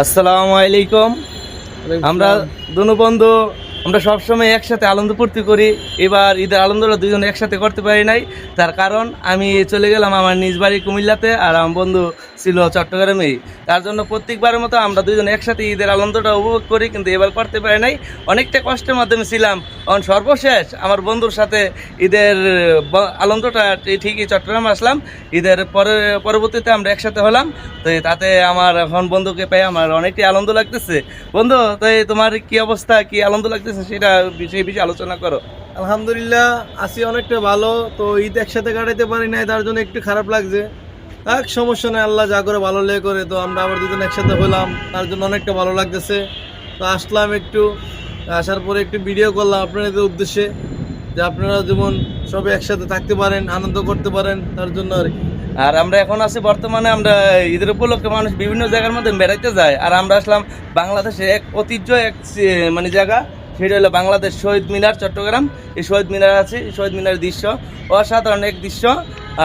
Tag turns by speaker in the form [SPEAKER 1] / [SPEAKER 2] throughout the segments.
[SPEAKER 1] আসসালামু আলাইকুম। আমরা দুনো বন্ধু আমরা সবসময় একসাথে আনন্দ ফুর্তি করি। এবার ঈদের আনন্দটা দুজন একসাথে করতে পারি নাই, তার কারণ আমি চলে গেলাম আমার নিজ বাড়ি কুমিল্লাতে, আর আমার বন্ধু ছিল চট্টগ্রামেই। তার জন্য প্রত্যেকবারের মতো আমরা দুজন একসাথে ঈদের আনন্দটা উপভোগ করি, কিন্তু এবার করতে পারি নাই। অনেকটা কষ্টের মাধ্যমে ছিলাম। কারণ সর্বশেষ আমার বন্ধুর সাথে ঈদের আনন্দটা ঠিকই চট্টগ্রামে আসলাম। ঈদের পরবর্তীতে আমরা একসাথে হলাম। তো তাতে আমার এখন বন্ধুকে পেয়ে আমার অনেকটাই আনন্দ লাগতেছে। বন্ধু, তো তোমার কি অবস্থা, কি আনন্দ লাগতেছে সেটা সেই বিষয়ে আলোচনা করো।
[SPEAKER 2] আলহামদুলিল্লাহ, আছি অনেকটা ভালো। তো ঈদ একসাথে কাটাইতে পারি নাই, তার জন্য একটু খারাপ লাগছে। সমস্যা নেই, আল্লাহ যা করে ভালো লেগে করে। তো আমরা আবার দুজন একসাথে হলাম, তার জন্য অনেকটা ভালো লাগতেছে। তো আসলাম একটু, আসার পরে একটু ভিডিও করলাম আপনাদের উদ্দেশ্যে, যে আপনারা যেমন সবাই একসাথে থাকতে পারেন, আনন্দ করতে পারেন, তার জন্য আর কি।
[SPEAKER 1] আর আমরা এখন আছি বর্তমানে, আমরা ঈদের উপলক্ষে মানুষ বিভিন্ন জায়গার মধ্যে বেড়াইতে যায়, আর আমরা আসলাম বাংলাদেশে এক ঐতিহ্য এক মানে জায়গা, সেটা হলো বাংলাদেশ শহীদ মিনার, চট্টগ্রাম। এই শহীদ মিনার আছে, এই শহীদ মিনারের দৃশ্য অসাধারণ এক দৃশ্য।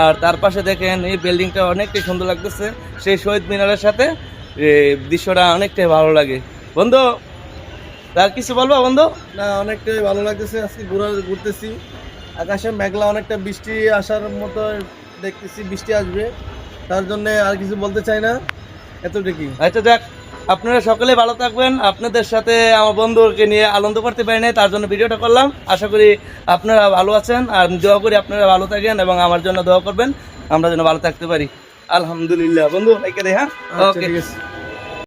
[SPEAKER 1] আর তার পাশে দেখেন এই বিল্ডিংটা অনেকটাই সুন্দর লাগতেছে। সেই শহীদ মিনারের সাথে দৃশ্যটা অনেকটাই ভালো লাগে। বন্ধু, তার কিছু বলবো বন্ধু?
[SPEAKER 2] না, অনেকটাই ভালো লাগতেছে। আজকে ঘুরতেছি, আকাশে মেঘলা, অনেকটা বৃষ্টি আসার মতো দেখতেছি, বৃষ্টি আসবে। তার জন্য আর কিছু বলতে চাই না, এতটুকুই।
[SPEAKER 1] আচ্ছা, যাক, আপনারা সকলে ভালো থাকবেন। আপনাদের সাথে আমার বন্ধুকে নিয়ে আনন্দ করতে পারি নাই, তার জন্য ভিডিওটা করলাম। আশা করি আপনারা ভালো আছেন, আর দোয়া করি আপনারা ভালো থাকেন এবং আমার জন্য দোয়া করবেন, আমরা যেন ভালো থাকতে পারি। আলহামদুলিল্লাহ বন্ধু, হ্যাঁ,
[SPEAKER 2] আচ্ছা,
[SPEAKER 1] ওকে।
[SPEAKER 2] ঠিক আছে।